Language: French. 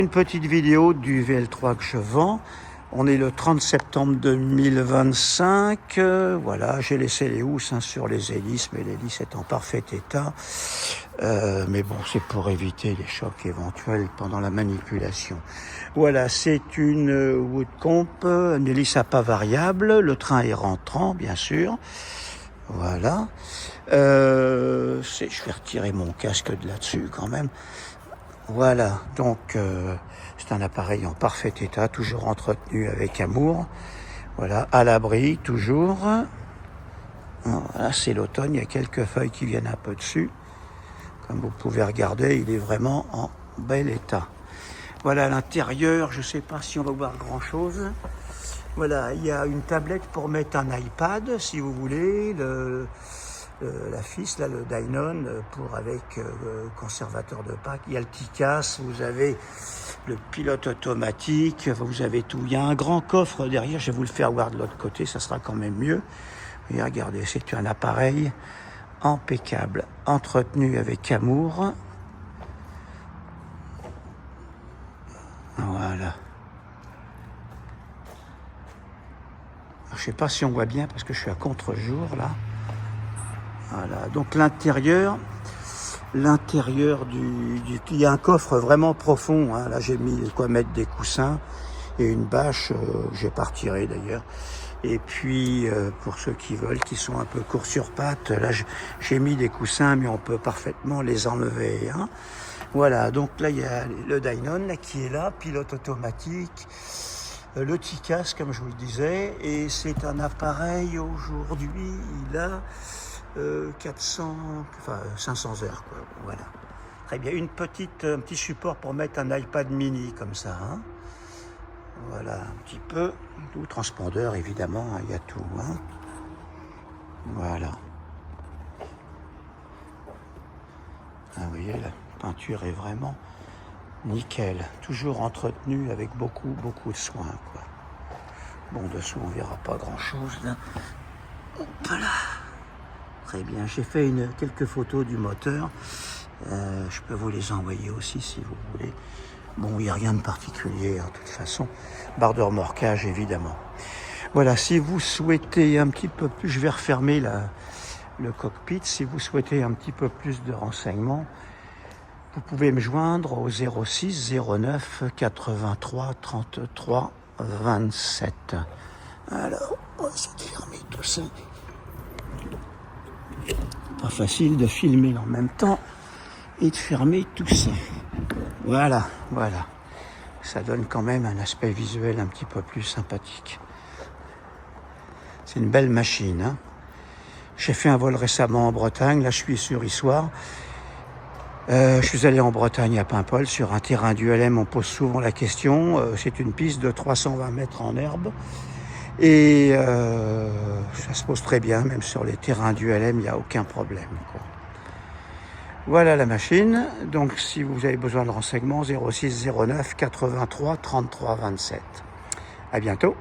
Une petite vidéo du VL3 que je vends. On est le 30 septembre 2025. Voilà, j'ai laissé les housses sur les hélices, mais l'hélice est en parfait état. Mais bon, c'est pour éviter les chocs éventuels pendant la manipulation. Voilà, c'est une Woodcomp, une hélice à pas variable. Le train est rentrant, bien sûr. Voilà. Je vais retirer mon casque de là-dessus quand même. Voilà, donc c'est un appareil en parfait état, toujours entretenu avec amour. Voilà, à l'abri, toujours. Voilà, c'est l'automne, il y a quelques feuilles qui viennent un peu dessus. Comme vous pouvez regarder, il est vraiment en bel état. Voilà, à l'intérieur, je ne sais pas si on va voir grand-chose. Voilà, il y a une tablette pour mettre un iPad, si vous voulez. La FIS, là, le Dynon, avec conservateur de Pâques. Il y a le TICAS, vous avez le pilote automatique, vous avez tout. Il y a un grand coffre derrière, je vais vous le faire voir de l'autre côté, ça sera quand même mieux. Et regardez, c'est un appareil impeccable, entretenu avec amour. Voilà. Alors, je ne sais pas si on voit bien parce que je suis à contre-jour là. Voilà, donc l'intérieur il y a un coffre vraiment profond, hein. Là j'ai mis quoi mettre des coussins et une bâche, j'ai pas retiré d'ailleurs. Et puis pour ceux qui veulent, qui sont un peu courts sur pattes, là j'ai mis des coussins, mais on peut parfaitement les enlever, hein. Voilà, donc là il y a le Dynon là, qui est là, pilote automatique, le TICAS comme je vous le disais, et c'est un appareil aujourd'hui, il a 500 heures, quoi. Voilà. Très bien. Un petit support pour mettre un iPad mini comme ça, hein. Voilà, un petit peu. Tout transpondeur, évidemment, hein, il y a tout, hein. Voilà. Ah, vous voyez, la peinture est vraiment nickel. Toujours entretenue avec beaucoup de soin, quoi. Bon, dessous, on verra pas grand-chose, là. Voilà. Très bien, j'ai fait quelques photos du moteur. Je peux vous les envoyer aussi si vous voulez. Bon, il n'y a rien de particulier, hein, de toute façon. Barre de remorquage, évidemment. Voilà, si vous souhaitez un petit peu plus, je vais refermer le cockpit. Si vous souhaitez un petit peu plus de renseignements, vous pouvez me joindre au 06 09 83 33 27. Alors, on va essayer de fermer tout ça. Pas facile de filmer en même temps et de fermer tout ça. Voilà. Ça donne quand même un aspect visuel un petit peu plus sympathique. C'est une belle machine, hein. J'ai fait un vol récemment en Bretagne. Là, je suis sur Issoire. Je suis allé en Bretagne à Paimpol sur un terrain du LM. On pose souvent la question. C'est une piste de 320 mètres en herbe. Et ça se pose très bien, même sur les terrains du LM, il n'y a aucun problème, quoi. Voilà la machine. Donc si vous avez besoin de renseignements, 06 09 83 33 27. À bientôt.